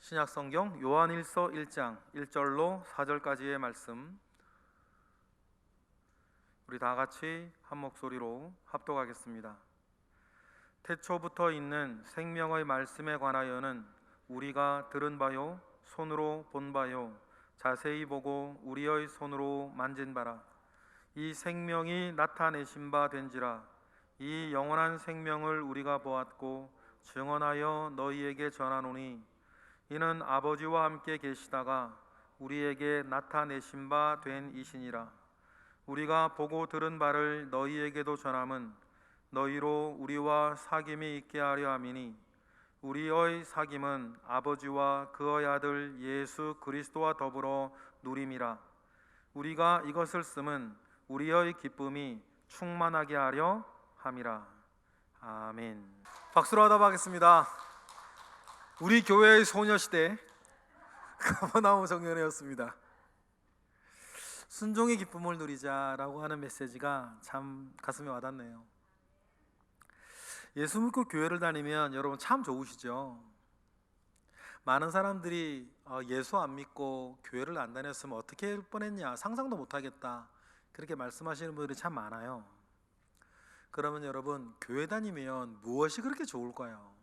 신약성경 요한일서 1장 1절로 4절까지의 말씀, 우리 다 같이 한 목소리로 합독하겠습니다. 태초부터 있는 생명의 말씀에 관하여는 우리가 들은 바요 손으로 본 바요 자세히 보고 우리의 손으로 만진 바라. 이 생명이 나타내신 바 된지라. 이 영원한 생명을 우리가 보았고 증언하여 너희에게 전하노니 이는 아버지와 함께 계시다가 우리에게 나타내신 바 된 이시니라. 우리가 보고 들은 바를 너희에게도 전함은 너희로 우리와 사귐이 있게 하려 함이니 우리의 사귐은 아버지와 그의 아들 예수 그리스도와 더불어 누림이라. 우리가 이것을 쓰면 우리의 기쁨이 충만하게 하려 함이라. 아멘. 박수로 하답하겠습니다. 우리 교회의 소녀시대 가버나움 청년회였습니다. 순종의 기쁨을 누리자라고 하는 메시지가 참 가슴에 와닿네요. 예수 믿고 교회를 다니면 여러분 참 좋으시죠? 많은 사람들이 예수 안 믿고 교회를 안 다녔으면 어떻게 할 뻔했냐, 상상도 못하겠다, 그렇게 말씀하시는 분들이 참 많아요. 그러면 여러분, 교회 다니면 무엇이 그렇게 좋을까요?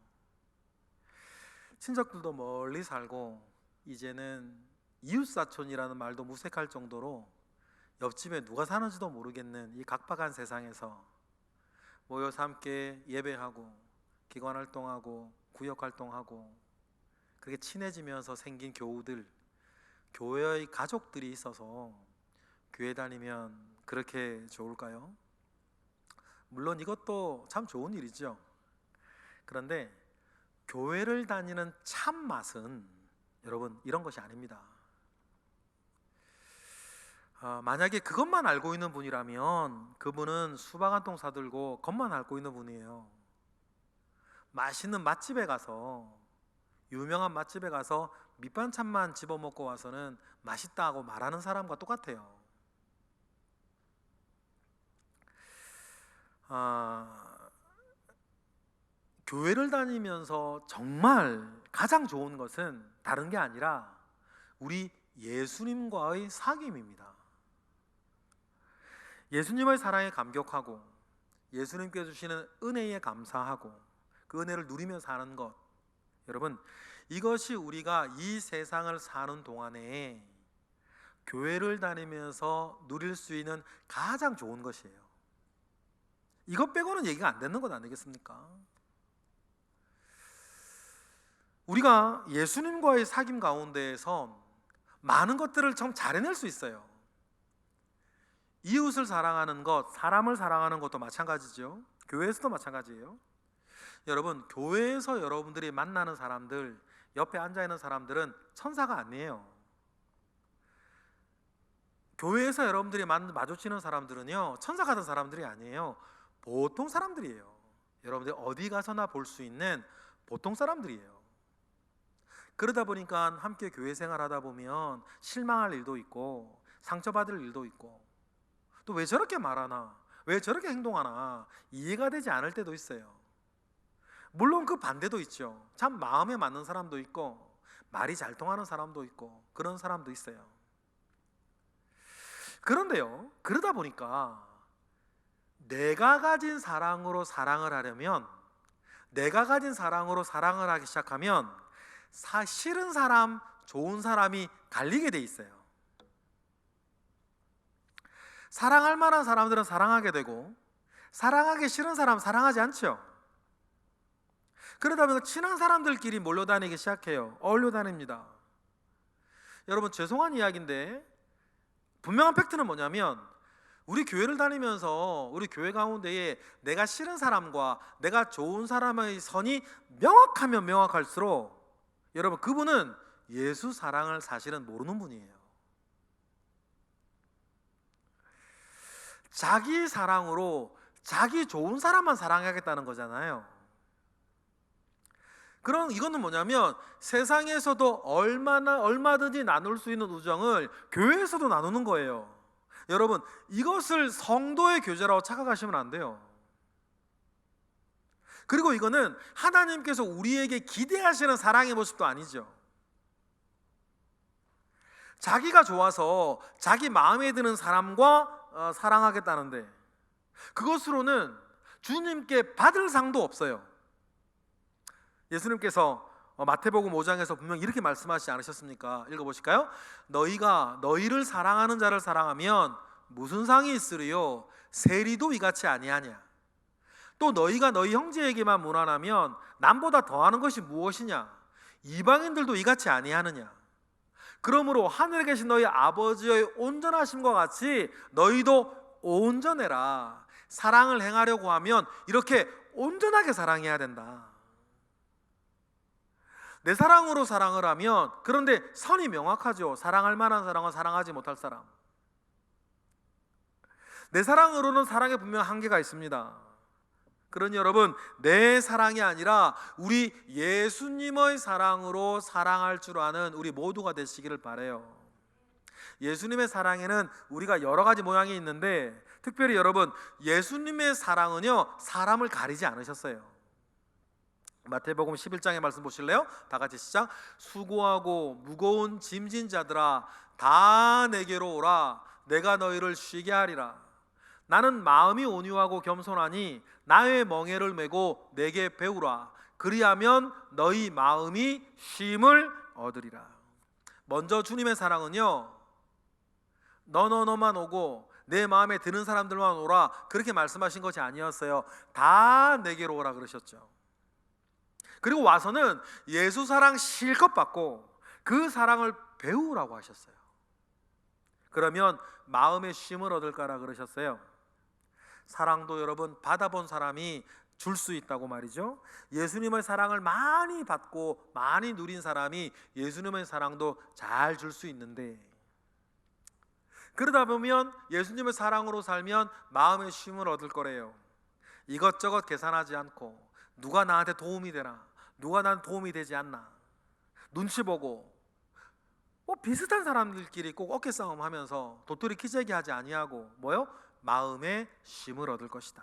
친척들도 멀리 살고 이제는 이웃사촌이라는 말도 무색할 정도로 옆집에 누가 사는지도 모르겠는 이 각박한 세상에서 모여서 함께 예배하고 기관활동하고 구역활동하고 그렇게 친해지면서 생긴 교우들, 교회의 가족들이 있어서 교회 다니면 그렇게 좋을까요? 물론 이것도 참 좋은 일이죠. 그런데 교회를 다니는 참 맛은 여러분 이런 것이 아닙니다. 만약에 그것만 알고 있는 분이라면 그분은 수박 한 통 사들고 겉만 앓고 있는 분이에요. 맛있는 맛집에 가서, 유명한 맛집에 가서 밑반찬만 집어먹고 와서는 맛있다 하고 말하는 사람과 똑같아요. 교회를 다니면서 정말 가장 좋은 것은 다른 게 아니라 우리 예수님과의 사귐입니다. 예수님의 사랑에 감격하고 예수님께 주시는 은혜에 감사하고 그 은혜를 누리며 사는 것, 여러분 이것이 우리가 이 세상을 사는 동안에 교회를 다니면서 누릴 수 있는 가장 좋은 것이에요. 이것 빼고는 얘기가 안 되는 것 아니겠습니까? 우리가 예수님과의 사귐 가운데에서 많은 것들을 참 잘 해낼 수 있어요. 이웃을 사랑하는 것, 사람을 사랑하는 것도 마찬가지죠. 교회에서도 마찬가지예요. 여러분, 교회에서 여러분들이 만나는 사람들, 옆에 앉아있는 사람들은 천사가 아니에요. 교회에서 여러분들이 마주치는 사람들은요, 천사 같은 사람들이 아니에요. 보통 사람들이에요. 여러분들이 어디 가서나 볼 수 있는 보통 사람들이에요. 그러다 보니까 함께 교회 생활하다 보면 실망할 일도 있고 상처받을 일도 있고 또 왜 저렇게 말하나, 왜 저렇게 행동하나 이해가 되지 않을 때도 있어요. 물론 그 반대도 있죠. 참 마음에 맞는 사람도 있고 말이 잘 통하는 사람도 있고 그런 사람도 있어요. 그런데요, 그러다 보니까 내가 가진 사랑으로 사랑을 하려면, 내가 가진 사랑으로 사랑을 하기 시작하면 싫은 사람, 좋은 사람이 갈리게 돼 있어요. 사랑할 만한 사람들은 사랑하게 되고 사랑하기 싫은 사람 사랑하지 않죠. 그러다 보니까 친한 사람들끼리 몰려다니기 시작해요. 어울려 다닙니다. 여러분, 죄송한 이야기인데 분명한 팩트는 뭐냐면 우리 교회를 다니면서 우리 교회 가운데에 내가 싫은 사람과 내가 좋은 사람의 선이 명확하면 명확할수록 여러분, 그분은 예수 사랑을 사실은 모르는 분이에요. 자기 사랑으로 자기 좋은 사람만 사랑하겠다는 거잖아요. 그럼 이거는 뭐냐면 세상에서도 얼마든지 나눌 수 있는 우정을 교회에서도 나누는 거예요. 여러분, 이것을 성도의 교제라고 착각하시면 안 돼요. 그리고 이거는 하나님께서 우리에게 기대하시는 사랑의 모습도 아니죠. 자기가 좋아서 자기 마음에 드는 사람과 사랑하겠다는데 그것으로는 주님께 받을 상도 없어요. 예수님께서 마태복음 5장에서 분명 이렇게 말씀하시지 않으셨습니까? 읽어보실까요? 너희가 너희를 사랑하는 자를 사랑하면 무슨 상이 있으리요? 세리도 이같이 아니하냐? 또 너희가 너희 형제에게만 무난하면 남보다 더하는 것이 무엇이냐? 이방인들도 이같이 아니하느냐? 그러므로 하늘에 계신 너희 아버지의 온전하심과 같이 너희도 온전해라. 사랑을 행하려고 하면 이렇게 온전하게 사랑해야 된다. 내 사랑으로 사랑을 하면, 그런데 선이 명확하죠. 사랑할 만한 사랑과 사랑하지 못할 사람. 내 사랑으로는 사랑에 분명 한계가 있습니다. 그러니 여러분, 내 사랑이 아니라 우리 예수님의 사랑으로 사랑할 줄 아는 우리 모두가 되시기를 바라요. 예수님의 사랑에는 우리가 여러 가지 모양이 있는데, 특별히 여러분, 예수님의 사랑은요 사람을 가리지 않으셨어요. 마태복음 11장의 말씀 보실래요? 다 같이 시작. 수고하고 무거운 짐진 자들아 다 내게로 오라. 내가 너희를 쉬게 하리라. 나는 마음이 온유하고 겸손하니 나의 멍에를 메고 내게 배우라. 그리하면 너희 마음이 쉼을 얻으리라. 먼저 주님의 사랑은요 너만 오고 내 마음에 드는 사람들만 오라 그렇게 말씀하신 것이 아니었어요. 다 내게로 오라 그러셨죠. 그리고 와서는 예수 사랑 실컷 받고 그 사랑을 배우라고 하셨어요. 그러면 마음의 쉼을 얻을까라 그러셨어요. 사랑도 여러분 받아본 사람이 줄 수 있다고 말이죠. 예수님의 사랑을 많이 받고 많이 누린 사람이 예수님의 사랑도 잘 줄 수 있는데, 그러다 보면 예수님의 사랑으로 살면 마음의 쉼을 얻을 거래요. 이것저것 계산하지 않고 누가 나한테 도움이 되나, 누가 난 도움이 되지 않나 눈치 보고 비슷한 사람들끼리 꼭 어깨싸움 하면서 도토리 키재기 하지 아니하고 뭐요? 마음의 쉼을 얻을 것이다.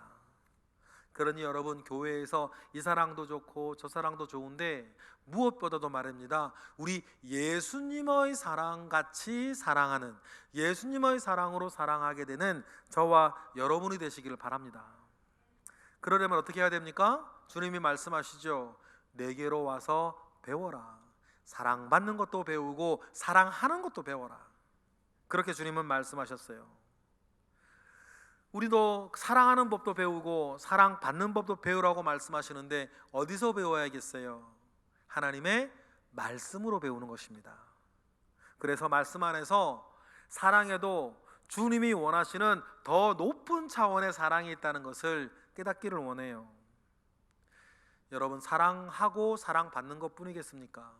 그러니 여러분, 교회에서 이 사랑도 좋고 저 사랑도 좋은데 무엇보다도 말입니다, 우리 예수님의 사랑같이 사랑하는, 예수님의 사랑으로 사랑하게 되는 저와 여러분이 되시기를 바랍니다. 그러려면 어떻게 해야 됩니까? 주님이 말씀하시죠. 내게로 와서 배워라. 사랑받는 것도 배우고 사랑하는 것도 배워라. 그렇게 주님은 말씀하셨어요. 우리도 사랑하는 법도 배우고 사랑받는 법도 배우라고 말씀하시는데 어디서 배워야겠어요? 하나님의 말씀으로 배우는 것입니다. 그래서 말씀 안에서 사랑에도 주님이 원하시는 더 높은 차원의 사랑이 있다는 것을 깨닫기를 원해요. 여러분, 사랑하고 사랑받는 것 뿐이겠습니까?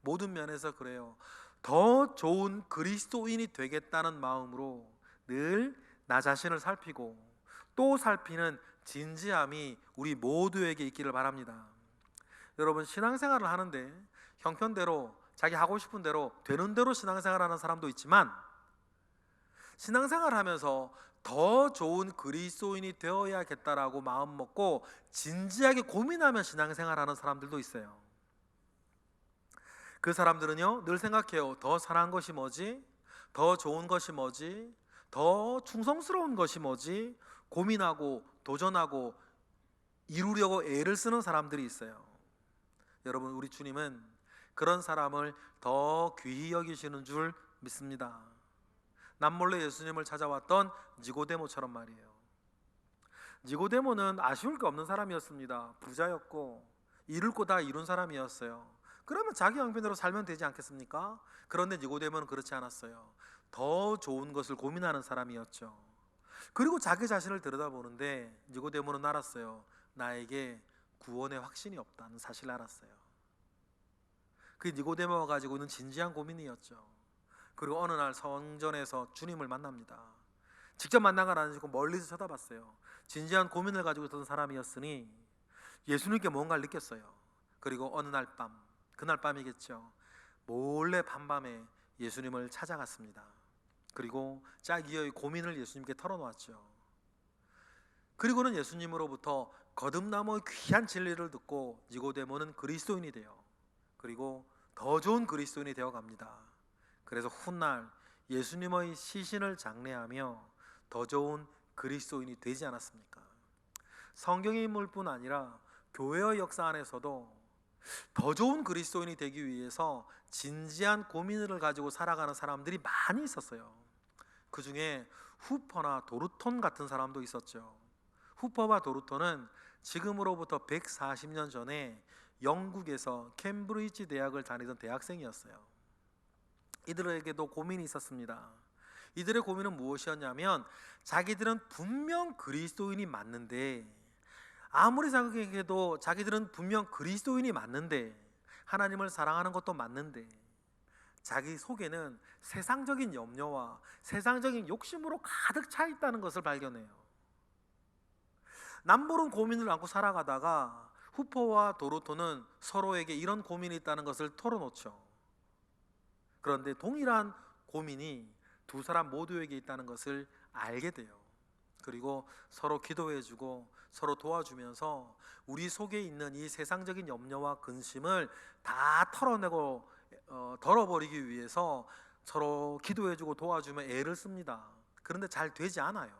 모든 면에서 그래요. 더 좋은 그리스도인이 되겠다는 마음으로 늘 나 자신을 살피고 또 살피는 진지함이 우리 모두에게 있기를 바랍니다. 여러분, 신앙생활을 하는데 형편대로 자기 하고 싶은 대로 되는 대로 신앙생활을 하는 사람도 있지만, 신앙생활을 하면서 더 좋은 그리스도인이 되어야겠다라고 마음 먹고 진지하게 고민하며 신앙생활하는 사람들도 있어요. 그 사람들은요 늘 생각해요. 더 사랑한 것이 뭐지? 더 좋은 것이 뭐지? 더 충성스러운 것이 뭐지? 고민하고 도전하고 이루려고 애를 쓰는 사람들이 있어요. 여러분, 우리 주님은 그런 사람을 더 귀히 여기시는 줄 믿습니다. 남몰래 예수님을 찾아왔던 니고데모처럼 말이에요. 니고데모는 아쉬울 게 없는 사람이었습니다. 부자였고 이룰 거 다 이룬 사람이었어요. 그러면 자기 형편대로 살면 되지 않겠습니까? 그런데 니고데모는 그렇지 않았어요. 더 좋은 것을 고민하는 사람이었죠. 그리고 자기 자신을 들여다보는데 니고데모는 알았어요. 나에게 구원의 확신이 없다는 사실을 알았어요. 그 니고데모가 가지고 있는 진지한 고민이었죠. 그리고 어느 날 성전에서 주님을 만납니다. 직접 만난 건 아니고 멀리서 쳐다봤어요. 진지한 고민을 가지고 있던 사람이었으니 예수님께 뭔가를 느꼈어요. 그리고 어느 날 밤, 그날 밤이겠죠, 몰래 밤밤에 예수님을 찾아갔습니다. 그리고 자기의 고민을 예수님께 털어놓았죠. 그리고는 예수님으로부터 거듭남의 귀한 진리를 듣고 니고데모는 그리스도인이 돼요. 그리고 더 좋은 그리스도인이 되어갑니다. 그래서 훗날 예수님의 시신을 장례하며 더 좋은 그리스도인이 되지 않았습니까? 성경의 인물뿐 아니라 교회의 역사 안에서도 더 좋은 그리스도인이 되기 위해서 진지한 고민을 가지고 살아가는 사람들이 많이 있었어요. 그 중에 후퍼나 도르톤 같은 사람도 있었죠. 후퍼와 도르톤은 지금으로부터 140년 전에 영국에서 캠브리지 대학을 다니던 대학생이었어요. 이들에게도 고민이 있었습니다. 이들의 고민은 무엇이었냐면, 자기들은 분명 그리스도인이 맞는데, 아무리 생각해도 자기들은 분명 그리스도인이 맞는데, 하나님을 사랑하는 것도 맞는데, 자기 속에는 세상적인 염려와 세상적인 욕심으로 가득 차 있다는 것을 발견해요. 남모른 고민을 안고 살아가다가 후퍼와 도르토는 서로에게 이런 고민이 있다는 것을 털어놓죠. 그런데 동일한 고민이 두 사람 모두에게 있다는 것을 알게 돼요. 그리고 서로 기도해주고 서로 도와주면서 우리 속에 있는 이 세상적인 염려와 근심을 다 털어내고 덜어버리기 위해서 서로 기도해주고 도와주며 애를 씁니다. 그런데 잘 되지 않아요.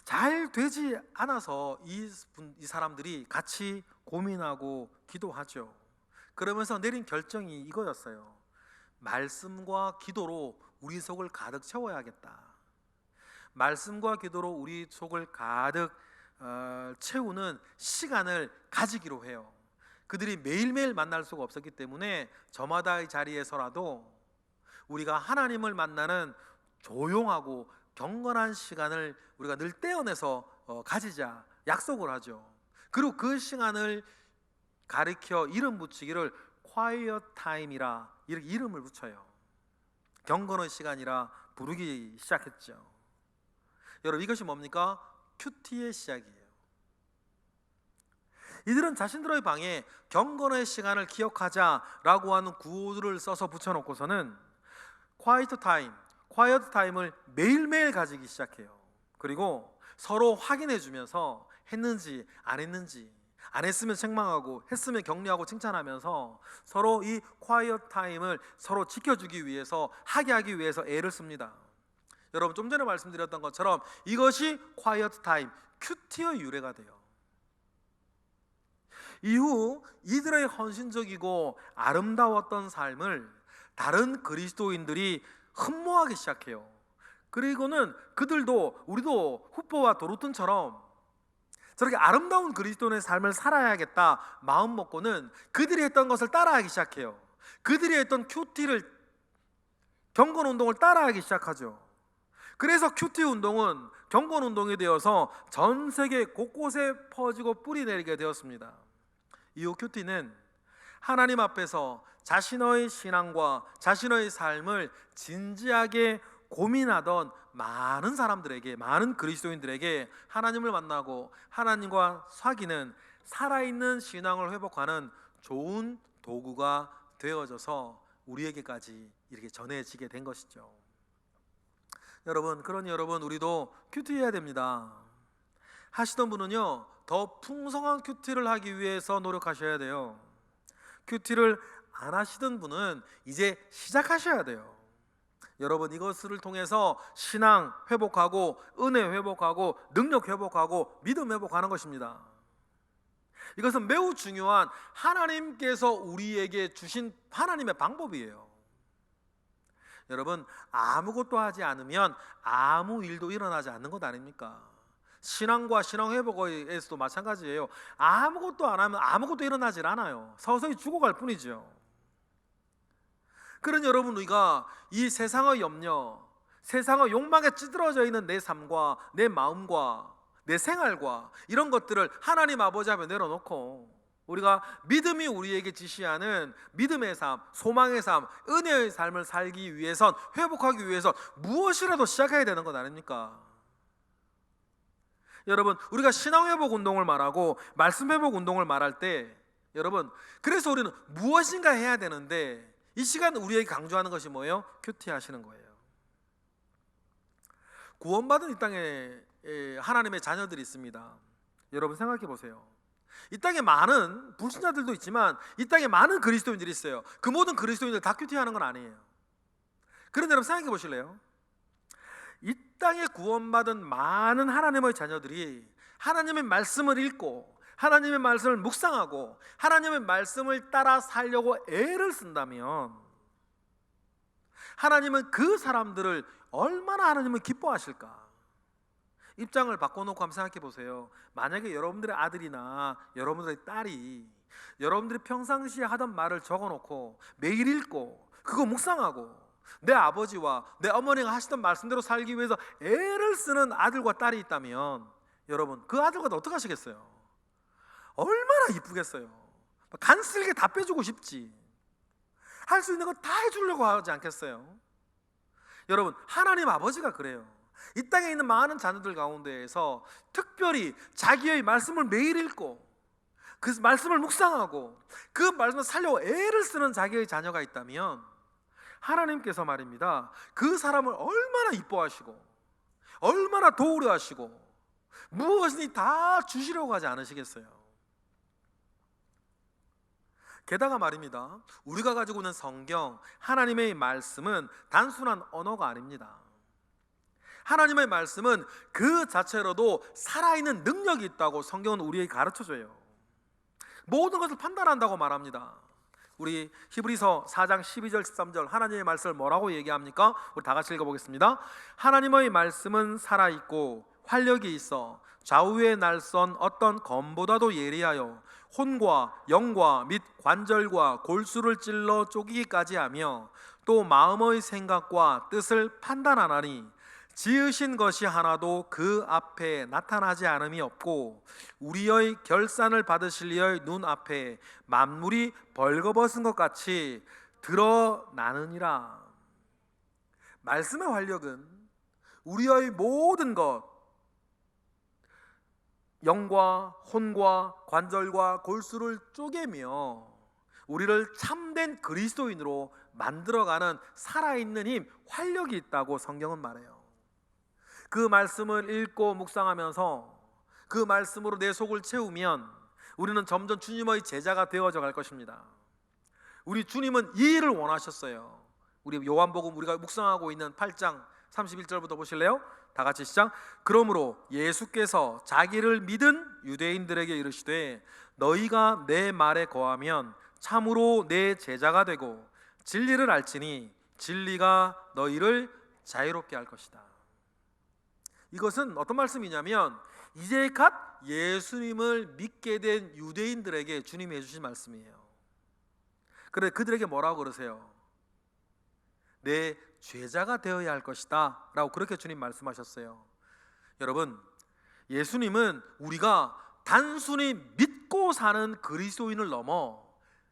잘 되지 않아서 이 사람들이 같이 고민하고 기도하죠. 그러면서 내린 결정이 이거였어요. 말씀과 기도로 우리 속을 가득 채워야겠다. 말씀과 기도로 우리 속을 가득 채우는 시간을 가지기로 해요. 그들이 매일매일 만날 수가 없었기 때문에 저마다의 자리에서라도 우리가 하나님을 만나는 조용하고 경건한 시간을 우리가 늘 떼어내서 가지자 약속을 하죠. 그리고 그 시간을 가리켜 이름 붙이기를 quiet time이라 이렇게 이름을 붙여요. 경건의 시간이라 부르기 시작했죠. 여러분, 이것이 뭡니까? 큐티의 시작이에요. 이들은 자신들의 방에 경건의 시간을 기억하자라고 하는 구호를 써서 붙여놓고서는 quiet time을 매일매일 가지기 시작해요. 그리고 서로 확인해 주면서 했는지 안 했는지, 안 했으면 책망하고 했으면 격려하고 칭찬하면서 서로 이 quiet time을 서로 지켜주기 위해서, 하게 하기 위해서 애를 씁니다. 여러분, 좀 전에 말씀드렸던 것처럼 이것이 quiet time, 큐티의 유래가 돼요. 이후 이들의 헌신적이고 아름다웠던 삶을 다른 그리스도인들이 흠모하기 시작해요. 그리고는 그들도, 우리도 후퍼와 도르톤처럼 저렇게 아름다운 그리스도인의 삶을 살아야겠다 마음 먹고는 그들이 했던 것을 따라하기 시작해요. 그들이 했던 큐티를, 경건 운동을 따라하기 시작하죠. 그래서 큐티 운동은 경건 운동이 되어서 전 세계 곳곳에 퍼지고 뿌리 내리게 되었습니다. 이후 큐티는 하나님 앞에서 자신의 신앙과 자신의 삶을 진지하게 고민하던 많은 사람들에게, 많은 그리스도인들에게 하나님을 만나고 하나님과 사귀는 살아있는 신앙을 회복하는 좋은 도구가 되어져서 우리에게까지 이렇게 전해지게 된 것이죠. 여러분, 그러니 여러분, 우리도 큐티해야 됩니다. 하시던 분은요, 더 풍성한 큐티를 하기 위해서 노력하셔야 돼요. 큐티를 안 하시던 분은 이제 시작하셔야 돼요. 여러분, 이것을 통해서 신앙 회복하고 은혜 회복하고 능력 회복하고 믿음 회복하는 것입니다. 이것은 매우 중요한 하나님께서 우리에게 주신 하나님의 방법이에요. 여러분, 아무것도 하지 않으면 아무 일도 일어나지 않는 것 아닙니까? 신앙과 신앙 회복에서도 마찬가지예요. 아무것도 안 하면 아무것도 일어나질 않아요. 서서히 죽어갈 뿐이죠. 그런 여러분, 우리가 이 세상의 염려, 세상의 욕망에 찌들어져 있는 내 삶과 내 마음과 내 생활과 이런 것들을 하나님 아버지 앞에 내려놓고 우리가 믿음이 우리에게 지시하는 믿음의 삶, 소망의 삶, 은혜의 삶을 살기 위해선, 회복하기 위해선 무엇이라도 시작해야 되는 것 아닙니까? 여러분, 우리가 신앙회복 운동을 말하고 말씀회복 운동을 말할 때, 여러분, 그래서 우리는 무엇인가 해야 되는데 이 시간 우리에게 강조하는 것이 뭐예요? 큐티 하시는 거예요. 구원받은 이 땅에 하나님의 자녀들이 있습니다. 여러분, 생각해 보세요. 이 땅에 많은 불신자들도 있지만 이 땅에 많은 그리스도인들이 있어요. 그 모든 그리스도인들 다 큐티하는 건 아니에요. 그런데 여러분 생각해 보실래요? 이 땅에 구원받은 많은 하나님의 자녀들이 하나님의 말씀을 읽고 하나님의 말씀을 묵상하고 하나님의 말씀을 따라 살려고 애를 쓴다면 하나님은 그 사람들을 얼마나 하나님은 기뻐하실까? 입장을 바꿔놓고 한번 생각해 보세요. 만약에 여러분들의 아들이나 여러분들의 딸이 여러분들이 평상시에 하던 말을 적어놓고 매일 읽고 그거 묵상하고 내 아버지와 내 어머니가 하시던 말씀대로 살기 위해서 애를 쓰는 아들과 딸이 있다면 여러분 그 아들과 어떻게 하시겠어요? 얼마나 이쁘겠어요. 간쓸게 다 빼주고 싶지. 할 수 있는 거 다 해주려고 하지 않겠어요? 여러분 하나님 아버지가 그래요. 이 땅에 있는 많은 자녀들 가운데에서 특별히 자기의 말씀을 매일 읽고 그 말씀을 묵상하고 그 말씀을 살려고 애를 쓰는 자기의 자녀가 있다면 하나님께서 말입니다, 그 사람을 얼마나 이뻐하시고 얼마나 도우려 하시고 무엇이니 다 주시려고 하지 않으시겠어요? 게다가 말입니다, 우리가 가지고 있는 성경 하나님의 말씀은 단순한 언어가 아닙니다. 하나님의 말씀은 그 자체로도 살아있는 능력이 있다고 성경은 우리에게 가르쳐줘요. 모든 것을 판단한다고 말합니다. 우리 히브리서 4장 12절 13절 하나님의 말씀을 뭐라고 얘기합니까? 우리 다 같이 읽어보겠습니다. 하나님의 말씀은 살아있고 활력이 있어 좌우의 날선 어떤 검보다도 예리하여 혼과 영과 및 관절과 골수를 찔러 쪼개기까지 하며 또 마음의 생각과 뜻을 판단하나니 지으신 것이 하나도 그 앞에 나타나지 않음이 없고 우리의 결산을 받으실 이의 눈 앞에 만물이 벌거벗은 것 같이 드러나느니라. 말씀의 활력은 우리의 모든 것, 영과 혼과 관절과 골수를 쪼개며 우리를 참된 그리스도인으로 만들어가는 살아있는 힘, 활력이 있다고 성경은 말해요. 그 말씀을 읽고 묵상하면서 그 말씀으로 내 속을 채우면 우리는 점점 주님의 제자가 되어져 갈 것입니다. 우리 주님은 이 일을 원하셨어요. 우리 요한복음 우리가 묵상하고 있는 8장 31절부터 보실래요? 다 같이 시작. 그러므로 예수께서 자기를 믿은 유대인들에게 이르시되 너희가 내 말에 거하면 참으로 내 제자가 되고 진리를 알지니 진리가 너희를 자유롭게 할 것이다. 이것은 어떤 말씀이냐면 이제 갓 예수님을 믿게 된 유대인들에게 주님이 해주신 말씀이에요. 그래 그들에게 뭐라고 그러세요? 내 죄자가 되어야 할 것이다 라고 그렇게 주님 말씀하셨어요. 여러분 예수님은 우리가 단순히 믿고 사는 그리스도인을 넘어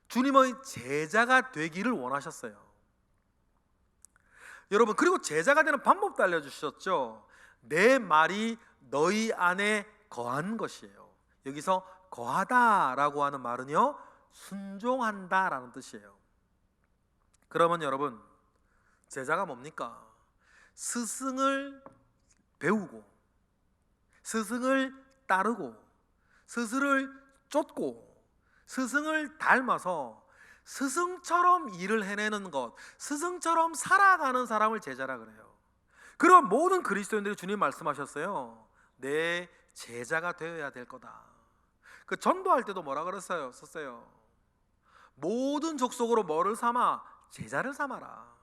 주님의 제자가 되기를 원하셨어요. 여러분 그리고 제자가 되는 방법도 알려주셨죠. 내 말이 너희 안에 거한 것이에요. 여기서 거하다라고 하는 말은요 순종한다라는 뜻이에요. 그러면 여러분 제자가 뭡니까? 스승을 배우고 스승을 따르고 스승을 쫓고 스승을 닮아서 스승처럼 일을 해내는 것, 스승처럼 살아가는 사람을 제자라 그래요. 그럼 모든 그리스도인들이 주님 말씀하셨어요. 내 제자가 되어야 될 거다. 그 전도할 때도 뭐라 그랬어요? 썼어요. 모든 족속으로 뭐를 삼아? 제자를 삼아라.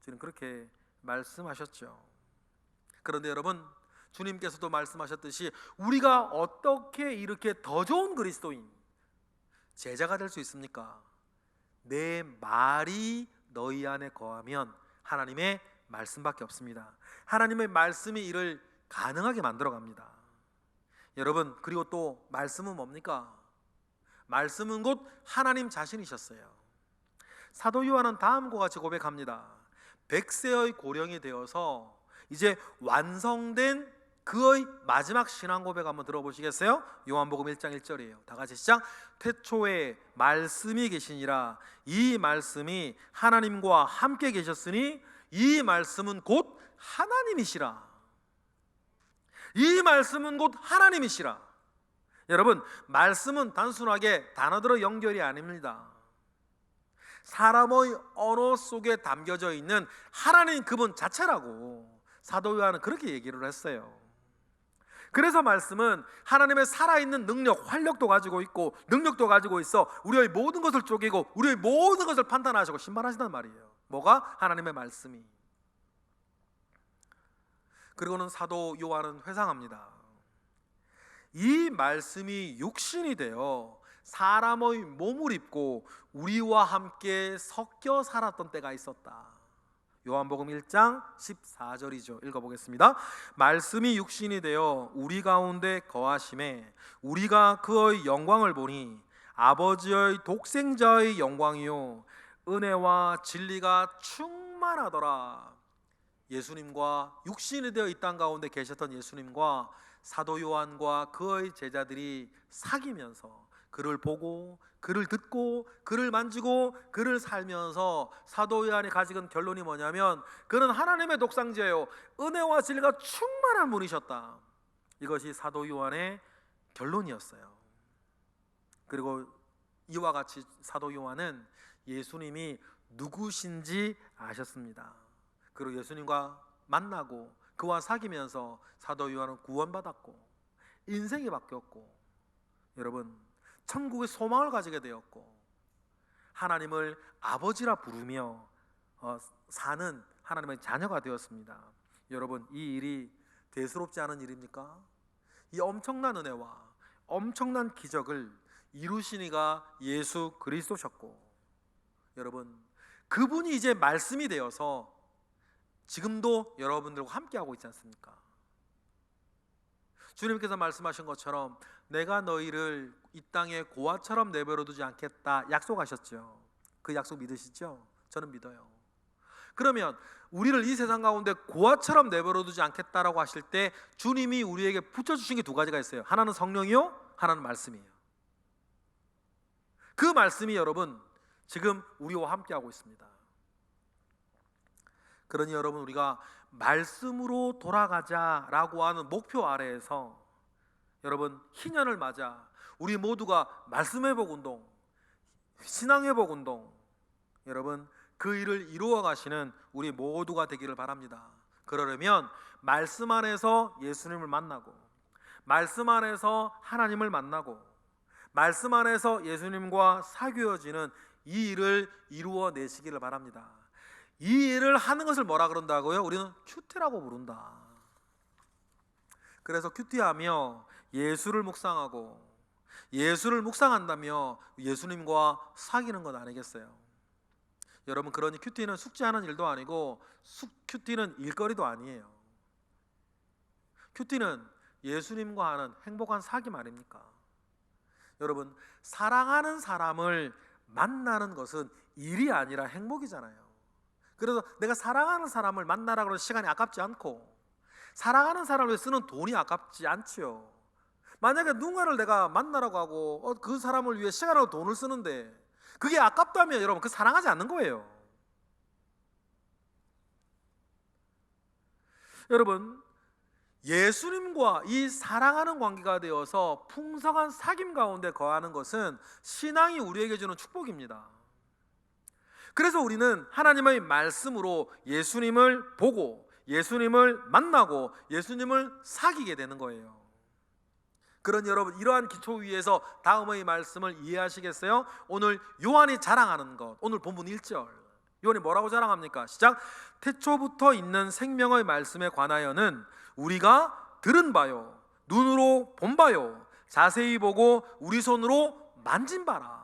주님 그렇게 말씀하셨죠. 그런데 여러분 주님께서도 말씀하셨듯이 우리가 어떻게 이렇게 더 좋은 그리스도인 제자가 될 수 있습니까? 내 말이 너희 안에 거하면 하나님의 말씀밖에 없습니다. 하나님의 말씀이 이를 가능하게 만들어 갑니다. 여러분 그리고 또 말씀은 뭡니까? 말씀은 곧 하나님 자신이셨어요. 사도 요한은 다음과 같이 고백합니다. 100세의 고령이 되어서 이제 완성된 그의 마지막 신앙 고백 한번 들어보시겠어요? 요한복음 1장 1절이에요. 다 같이 시작. 태초에 말씀이 계시니라. 이 말씀이 하나님과 함께 계셨으니 이 말씀은 곧 하나님이시라. 이 말씀은 곧 하나님이시라. 여러분, 말씀은 단순하게 단어들의 연결이 아닙니다. 사람의 언어 속에 담겨져 있는 하나님 그분 자체라고 사도 요한은 그렇게 얘기를 했어요. 그래서 말씀은 하나님의 살아있는 능력, 활력도 가지고 있고 능력도 가지고 있어 우리의 모든 것을 쪼개고 우리의 모든 것을 판단하시고 심판하신단 말이에요. 뭐가? 하나님의 말씀이. 그리고는 사도 요한은 회상합니다. 이 말씀이 육신이 되어 사람의 몸을 입고 우리와 함께 섞여 살았던 때가 있었다. 요한복음 1장 14절이죠. 읽어보겠습니다. 말씀이 육신이 되어 우리 가운데 거하심에 우리가 그의 영광을 보니 아버지의 독생자의 영광이요 은혜와 진리가 충만하더라. 예수님과 육신이 되어 이 땅 가운데 계셨던 예수님과 사도 요한과 그의 제자들이 사귀면서 그를 보고 그를 듣고 그를 만지고 그를 살면서 사도 요한이 가진 결론이 뭐냐면 그는 하나님의 독생자요 은혜와 진리가 충만한 분이셨다. 이것이 사도 요한의 결론이었어요. 그리고 이와 같이 사도 요한은 예수님이 누구신지 아셨습니다. 그리고 예수님과 만나고 그와 사귀면서 사도 요한은 구원받았고 인생이 바뀌었고 여러분 천국의 소망을 가지게 되었고 하나님을 아버지라 부르며 사는 하나님의 자녀가 되었습니다. 여러분, 이 일이 대수롭지 않은 일입니까? 이 엄청난 은혜와 엄청난 기적을 이루신 이가 예수 그리스도셨고 여러분 그분이 이제 말씀이 되어서 지금도 여러분들과 함께하고 있지 않습니까? 주님께서 말씀하신 것처럼 내가 너희를 이 땅에 고아처럼 내버려 두지 않겠다 약속하셨죠. 그 약속 믿으시죠? 저는 믿어요. 그러면 우리를 이 세상 가운데 고아처럼 내버려 두지 않겠다라고 하실 때 주님이 우리에게 붙여주신 게 두 가지가 있어요. 하나는 성령이요, 하나는 말씀이에요. 그 말씀이 여러분 지금 우리와 함께하고 있습니다. 그러니 여러분 우리가 말씀으로 돌아가자라고 하는 목표 아래에서 여러분 희년을 맞아 우리 모두가 말씀회복 운동, 신앙회복 운동 여러분 그 일을 이루어 가시는 우리 모두가 되기를 바랍니다. 그러려면 말씀 안에서 예수님을 만나고 말씀 안에서 하나님을 만나고 말씀 안에서 예수님과 사귀어지는 이 일을 이루어 내시기를 바랍니다. 이 일을 하는 것을 뭐라 그런다고요? 우리는 큐티라고 부른다. 그래서 큐티하며 예수를 묵상하고 예수를 묵상한다며 예수님과 사귀는 것 아니겠어요? 여러분 그러니 큐티는 숙제하는 일도 아니고 큐티는 일거리도 아니에요. 큐티는 예수님과 하는 행복한 사귐 아닙니까? 여러분 사랑하는 사람을 만나는 것은 일이 아니라 행복이잖아요. 그래서 내가 사랑하는 사람을 만나라 그러는 시간이 아깝지 않고 사랑하는 사람을 위해 쓰는 돈이 아깝지 않지요. 만약에 누군가를 내가 만나라고 하고 그 사람을 위해 시간하고 돈을 쓰는데 그게 아깝다면 여러분 그 사랑하지 않는 거예요. 여러분 예수님과 이 사랑하는 관계가 되어서 풍성한 사귐 가운데 거하는 것은 신앙이 우리에게 주는 축복입니다. 그래서 우리는 하나님의 말씀으로 예수님을 보고 예수님을 만나고 예수님을 사귀게 되는 거예요. 그런 여러분 이러한 기초 위에서 다음의 말씀을 이해하시겠어요? 오늘 요한이 자랑하는 것, 오늘 본문 1절 요한이 뭐라고 자랑합니까? 시작. 태초부터 있는 생명의 말씀에 관하여는 우리가 들은 바요 눈으로 본 바요 자세히 보고 우리 손으로 만진 바라.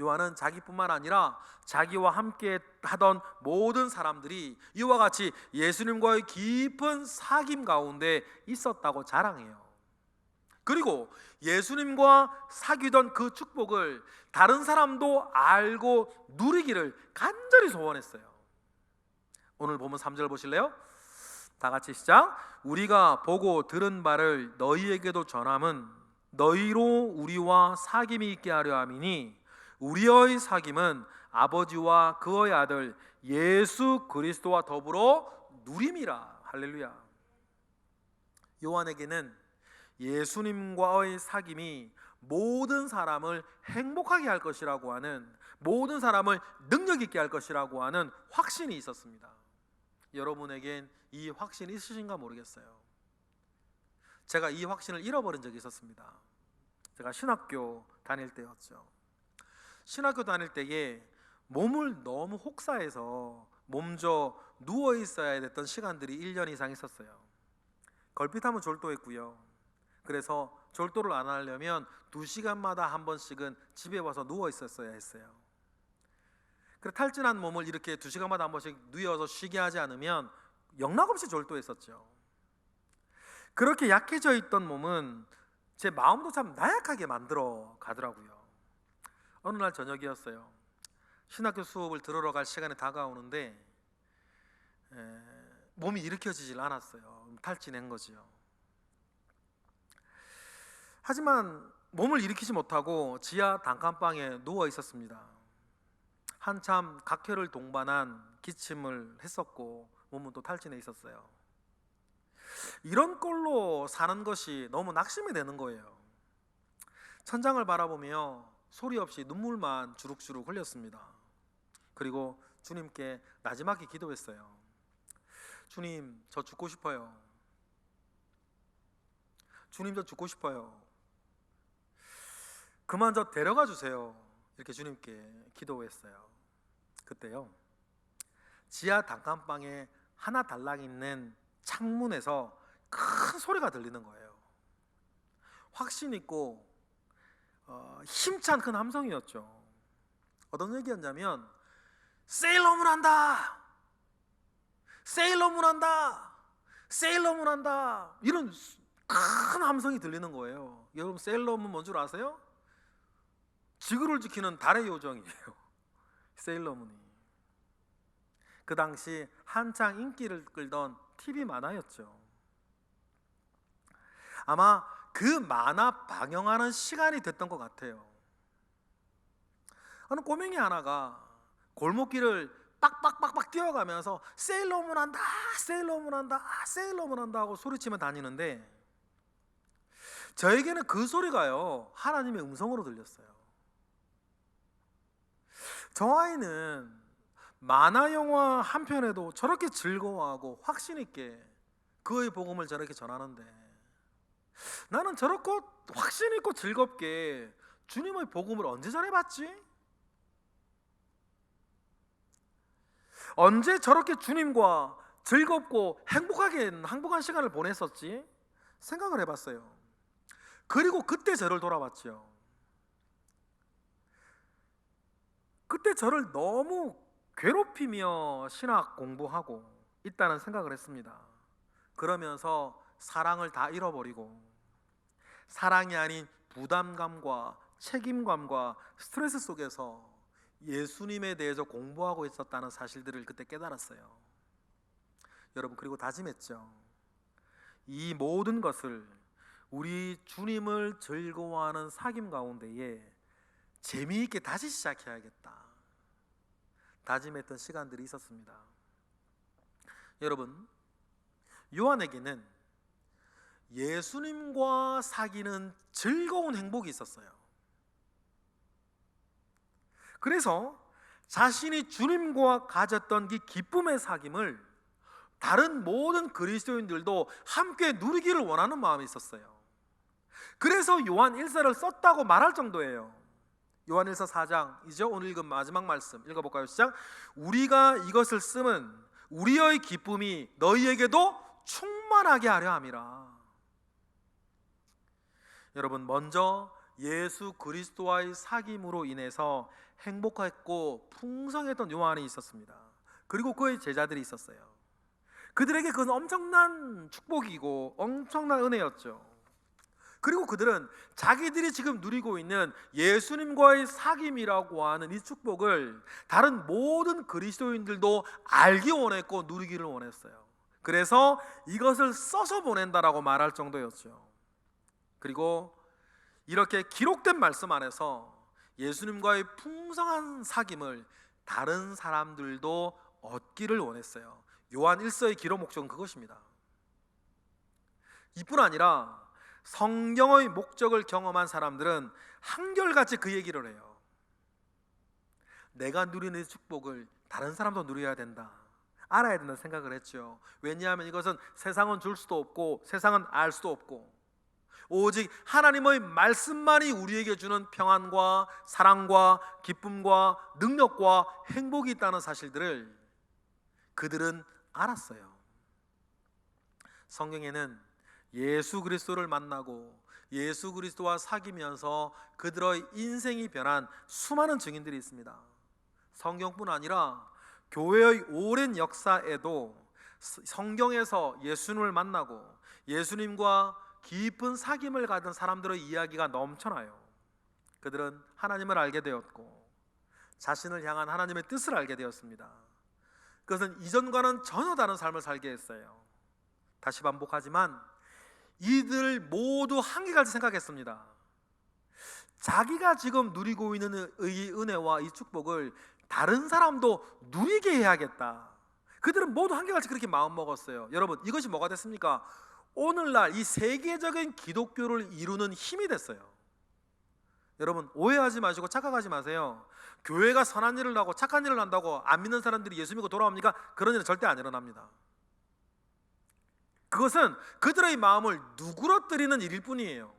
요한은 자기뿐만 아니라 자기와 함께 하던 모든 사람들이 이와 같이 예수님과의 깊은 사귐 가운데 있었다고 자랑해요. 그리고 예수님과 사귀던 그 축복을 다른 사람도 알고 누리기를 간절히 소원했어요. 오늘 보면 3절 보실래요? 다 같이 시작. 우리가 보고 들은 바를 너희에게도 전함은 너희로 우리와 사귐이 있게 하려 함이니 우리의 사귐은 아버지와 그의 아들 예수 그리스도와 더불어 누림이라. 할렐루야. 요한에게는 예수님과의 사귐이 모든 사람을 행복하게 할 것이라고 하는, 모든 사람을 능력 있게 할 것이라고 하는 확신이 있었습니다. 여러분에겐 이 확신이 있으신가 모르겠어요. 제가 이 확신을 잃어버린 적이 있었습니다. 제가 신학교 다닐 때였죠. 신학교 다닐 때에 몸을 너무 혹사해서 몸져 누워 있어야 됐던 시간들이 1년 이상 있었어요. 걸핏하면 졸도했고요. 그래서 졸도를 안 하려면 2시간마다 한 번씩은 집에 와서 누워 있었어야 했어요. 그래 탈진한 몸을 이렇게 2시간마다 한 번씩 누워서 쉬게 하지 않으면 영락없이 졸도했었죠. 그렇게 약해져 있던 몸은 제 마음도 참 나약하게 만들어 가더라고요. 어느 날 저녁이었어요. 신학교 수업을 들으러 갈 시간이 다가오는데 몸이 일으켜지질 않았어요. 탈진한 거지요. 하지만 몸을 일으키지 못하고 지하 단칸방에 누워 있었습니다. 한참 각혈을 동반한 기침을 했었고 몸은 또 탈진해 있었어요. 이런 꼴로 사는 것이 너무 낙심이 되는 거예요. 천장을 바라보며 소리 없이 눈물만 주룩주룩 흘렸습니다. 그리고 주님께 나지막히 기도했어요. 주님, 저 죽고 싶어요. 주님, 저 죽고 싶어요. 그만 저 데려가 주세요. 이렇게 주님께 기도했어요. 그때요, 지하 단칸방에 하나 달랑 있는 창문에서 큰 소리가 들리는 거예요. 확신 있고 힘찬 큰 함성이었죠. 어떤 얘기였냐면 세일러문 한다, 세일러문 한다, 세일러문 한다, 이런 큰 함성이 들리는 거예요. 여러분 세일러문 뭔 줄 아세요? 지구를 지키는 달의 요정이에요. 세일러문이 그 당시 한창 인기를 끌던 TV 만화였죠. 아마 그 만화 방영하는 시간이 됐던 것 같아요. 어느 꼬맹이 하나가 골목길을 빡빡빡빡 뛰어가면서 세일러문 한다, 세일러문 한다, 세일러문 한다 하고 소리치며 다니는데 저에게는 그 소리가요 하나님의 음성으로 들렸어요. 저 아이는 만화 영화 한 편에도 저렇게 즐거워하고 확신 있게 그의 복음을 저렇게 전하는데 나는 저렇게 확신 있고 즐겁게 주님의 복음을 언제 전해봤지? 언제 저렇게 주님과 즐겁고 행복한 시간을 보냈었지? 생각을 해봤어요. 그리고 그때 저를 돌아봤죠. 그때 저를 너무 괴롭히며 신학 공부하고 있다는 생각을 했습니다. 그러면서 사랑을 다 잃어버리고 사랑이 아닌 부담감과 책임감과 스트레스 속에서 예수님에 대해서 공부하고 있었다는 사실들을 그때 깨달았어요. 여러분, 그리고 다짐했죠. 이 모든 것을 우리 주님을 즐거워하는 사귐 가운데에 재미있게 다시 시작해야겠다 다짐했던 시간들이 있었습니다. 여러분, 요한에게는 예수님과 사귀는 즐거운 행복이 있었어요. 그래서 자신이 주님과 가졌던 이 기쁨의 사귐을 다른 모든 그리스도인들도 함께 누리기를 원하는 마음이 있었어요. 그래서 요한 1서를 썼다고 말할 정도예요. 요한 1서 4장이죠. 오늘 읽은 마지막 말씀 읽어볼까요? 시작. 우리가 이것을 쓰면 우리의 기쁨이 너희에게도 충만하게 하려 함이라. 여러분, 먼저 예수 그리스도와의 사귐으로 인해서 행복했고 풍성했던 요한이 있었습니다. 그리고 그의 제자들이 있었어요. 그들에게 그건 엄청난 축복이고 엄청난 은혜였죠. 그리고 그들은 자기들이 지금 누리고 있는 예수님과의 사귐이라고 하는 이 축복을 다른 모든 그리스도인들도 알기 원했고 누리기를 원했어요. 그래서 이것을 써서 보낸다라고 말할 정도였죠. 그리고 이렇게 기록된 말씀 안에서 예수님과의 풍성한 사귐을 다른 사람들도 얻기를 원했어요. 요한 1서의 기록 목적은 그것입니다. 이뿐 아니라 성경의 목적을 경험한 사람들은 한결같이 그 얘기를 해요. 내가 누리는 축복을 다른 사람도 누려야 된다, 알아야 된다 생각을 했죠. 왜냐하면 이것은 세상은 줄 수도 없고 세상은 알 수도 없고 오직 하나님의 말씀만이 우리에게 주는 평안과 사랑과 기쁨과 능력과 행복이 있다는 사실들을 그들은 알았어요. 성경에는 예수 그리스도를 만나고 예수 그리스도와 사귀면서 그들의 인생이 변한 수많은 증인들이 있습니다. 성경뿐 아니라 교회의 오랜 역사에도 성경에서 예수님을 만나고 예수님과 깊은 사귐을 가진 사람들의 이야기가 넘쳐나요. 그들은 하나님을 알게 되었고 자신을 향한 하나님의 뜻을 알게 되었습니다. 그것은 이전과는 전혀 다른 삶을 살게 했어요. 다시 반복하지만 이들 모두 한결같이 생각했습니다. 자기가 지금 누리고 있는 이 은혜와 이 축복을 다른 사람도 누리게 해야겠다. 그들은 모두 한결같이 그렇게 마음먹었어요. 여러분, 이것이 뭐가 됐습니까? 오늘날 이 세계적인 기독교를 이루는 힘이 됐어요. 여러분, 오해하지 마시고 착각하지 마세요. 교회가 선한 일을 하고 착한 일을 한다고 안 믿는 사람들이 예수 믿고 돌아옵니까? 그런 일은 절대 안 일어납니다. 그것은 그들의 마음을 누그러뜨리는 일일 뿐이에요.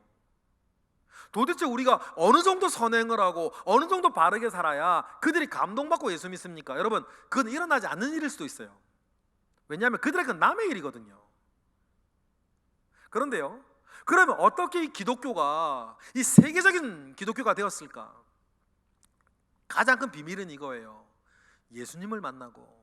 도대체 우리가 어느 정도 선행을 하고 어느 정도 바르게 살아야 그들이 감동받고 예수 믿습니까? 여러분, 그건 일어나지 않는 일일 수도 있어요. 왜냐하면 그들에게는 남의 일이거든요. 그런데요, 그러면 어떻게 이 기독교가 이 세계적인 기독교가 되었을까? 가장 큰 비밀은 이거예요. 예수님을 만나고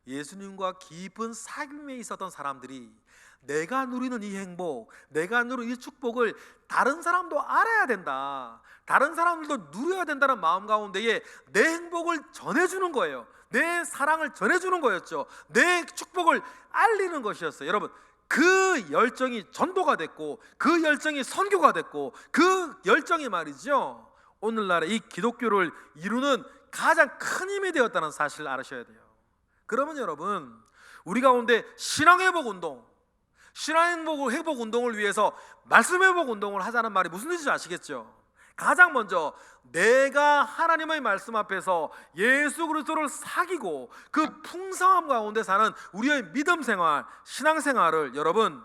예수님과 깊은 사귐에 있었던 사람들이 내가 누리는 이 행복, 내가 누리는 이 축복을 다른 사람도 알아야 된다, 다른 사람들도 누려야 된다는 마음 가운데에 내 행복을 전해주는 거예요. 내 사랑을 전해주는 거였죠. 내 축복을 알리는 것이었어요. 여러분, 그 열정이 전도가 됐고 그 열정이 선교가 됐고 그 열정이 말이죠, 오늘날의 이 기독교를 이루는 가장 큰 힘이 되었다는 사실을 알으셔야 돼요. 그러면 여러분, 우리 가운데 신앙회복 운동, 신앙회복 운동을 위해서 말씀회복 운동을 하자는 말이 무슨 뜻인지 아시겠죠? 가장 먼저 내가 하나님의 말씀 앞에서 예수 그리스도를 사귀고 그 풍성함 가운데 사는 우리의 믿음 생활, 신앙 생활을 여러분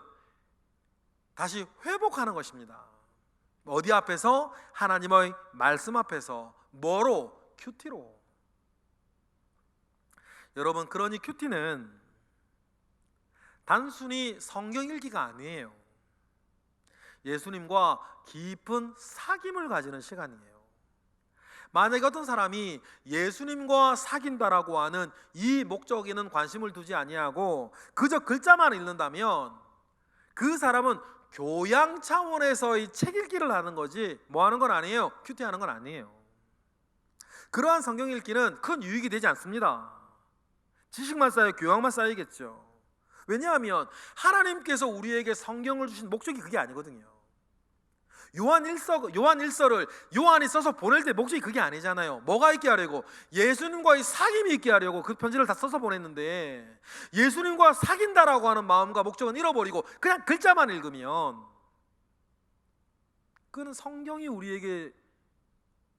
다시 회복하는 것입니다. 어디 앞에서? 하나님의 말씀 앞에서. 뭐로? 큐티로. 여러분, 그러니 큐티는 단순히 성경 읽기가 아니에요. 예수님과 깊은 사귐을 가지는 시간이에요. 만약에 어떤 사람이 예수님과 사귄다라고 하는 이 목적에는 관심을 두지 아니하고 그저 글자만 읽는다면 그 사람은 교양 차원에서의 책 읽기를 하는 거지 뭐 하는 건 아니에요. 큐티하는 건 아니에요. 그러한 성경 읽기는 큰 유익이 되지 않습니다. 지식만 쌓여 교양만 쌓이겠죠. 왜냐하면 하나님께서 우리에게 성경을 주신 목적이 그게 아니거든요. 요한 1서를 요한이 써서 보낼 때 목적이 그게 아니잖아요. 뭐가 있게 하려고? 예수님과의 사귐이 있게 하려고 그 편지를 다 써서 보냈는데, 예수님과 사귄다라고 하는 마음과 목적은 잃어버리고 그냥 글자만 읽으면 그는 성경이 우리에게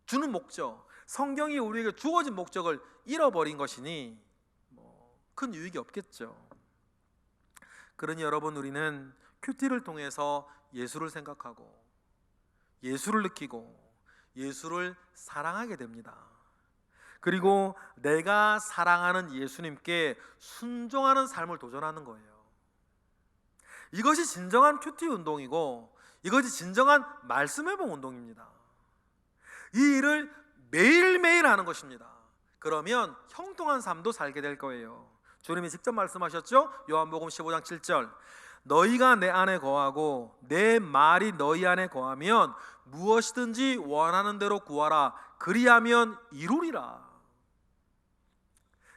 주는 목적, 성경이 우리에게 주어진 목적을 잃어버린 것이니 큰 유익이 없겠죠. 그러니 여러분, 우리는 큐티를 통해서 예수를 생각하고 예수를 느끼고 예수를 사랑하게 됩니다. 그리고 내가 사랑하는 예수님께 순종하는 삶을 도전하는 거예요. 이것이 진정한 큐티 운동이고 이것이 진정한 말씀 회복 운동입니다. 이 일을 매일매일 하는 것입니다. 그러면 형통한 삶도 살게 될 거예요. 주님이 직접 말씀하셨죠? 요한복음 15장 7절, 너희가 내 안에 거하고 내 말이 너희 안에 거하면 무엇이든지 원하는 대로 구하라, 그리하면 이루리라.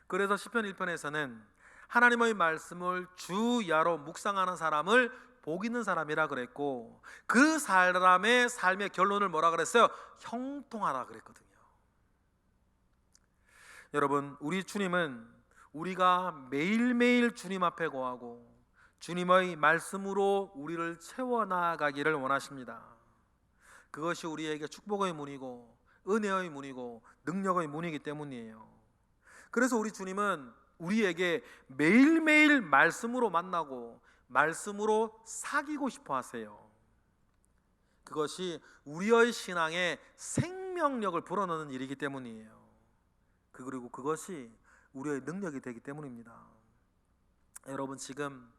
그래서 시편 1편에서는 하나님의 말씀을 주야로 묵상하는 사람을 복 있는 사람이라 그랬고, 그 사람의 삶의 결론을 뭐라 그랬어요? 형통하라 그랬거든요. 여러분, 우리 주님은 우리가 매일매일 주님 앞에 거하고 주님의 말씀으로 우리를 채워나가기를 원하십니다. 그것이 우리에게 축복의 문이고 은혜의 문이고 능력의 문이기 때문이에요. 그래서 우리 주님은 우리에게 매일매일 말씀으로 만나고 말씀으로 사귀고 싶어 하세요. 그것이 우리의 신앙에 생명력을 불어넣는 일이기 때문이에요. 그리고 그것이 우리의 능력이 되기 때문입니다. 여러분, 지금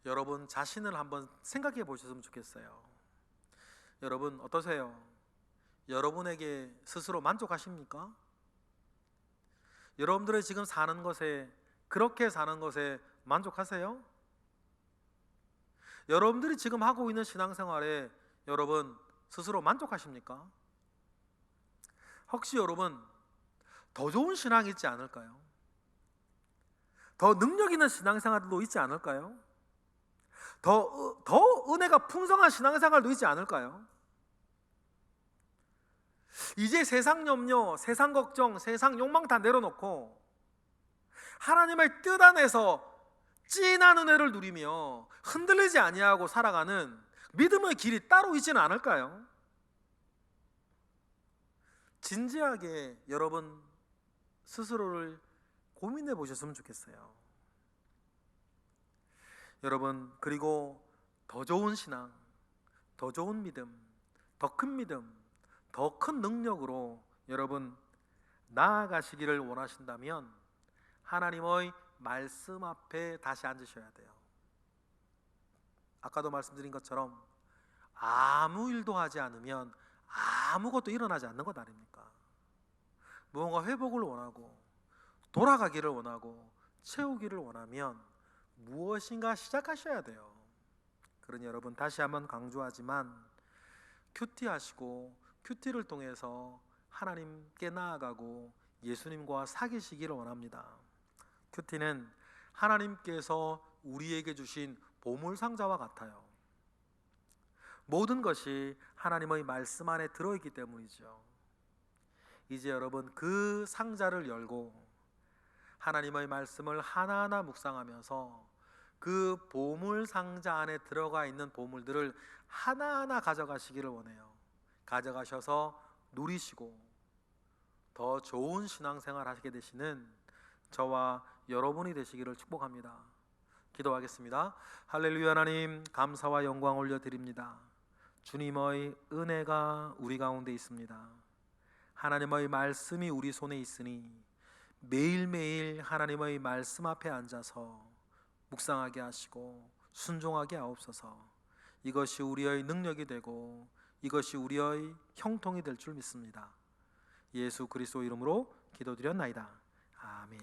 여러분 자신을 한번 생각해 보셨으면 좋겠어요. 여러분 어떠세요? 여러분에게 스스로 만족하십니까? 여러분들의 지금 사는 것에, 그렇게 사는 것에 만족하세요? 여러분들이 지금 하고 있는 신앙생활에 여러분 스스로 만족하십니까? 혹시 여러분 더 좋은 신앙이 있지 않을까요? 더 능력 있는 신앙생활도 있지 않을까요? 더 은혜가 풍성한 신앙생활도 있지 않을까요? 이제 세상 염려, 세상 걱정, 세상 욕망 다 내려놓고 하나님의 뜻 안에서 진한 은혜를 누리며 흔들리지 아니하고 살아가는 믿음의 길이 따로 있지는 않을까요? 진지하게 여러분 스스로를 고민해 보셨으면 좋겠어요. 여러분, 그리고 더 좋은 신앙, 더 좋은 믿음, 더 큰 믿음, 더 큰 능력으로 여러분 나아가시기를 원하신다면 하나님의 말씀 앞에 다시 앉으셔야 돼요. 아까도 말씀드린 것처럼 아무 일도 하지 않으면 아무것도 일어나지 않는 것 아닙니까? 무언가 회복을 원하고 돌아가기를 원하고 채우기를 원하면 무엇인가 시작하셔야 돼요. 그러니 여러분 다시 한번 강조하지만 큐티하시고 큐티를 통해서 하나님께 나아가고 예수님과 사귀시기를 원합니다. 큐티는 하나님께서 우리에게 주신 보물상자와 같아요. 모든 것이 하나님의 말씀 안에 들어있기 때문이죠. 이제 여러분 그 상자를 열고 하나님의 말씀을 하나하나 묵상하면서 그 보물상자 안에 들어가 있는 보물들을 하나하나 가져가시기를 원해요. 가져가셔서 누리시고 더 좋은 신앙생활 하시게 되시는 저와 여러분이 되시기를 축복합니다. 기도하겠습니다. 할렐루야. 하나님 감사와 영광 올려드립니다. 주님의 은혜가 우리 가운데 있습니다. 하나님의 말씀이 우리 손에 있으니 매일매일 하나님의 말씀 앞에 앉아서 묵상하게 하시고 순종하게 하옵소서. 이것이 우리의 능력이 되고 이것이 우리의 형통이 될 줄 믿습니다. 예수 그리스도 이름으로 기도드렸나이다. 아멘.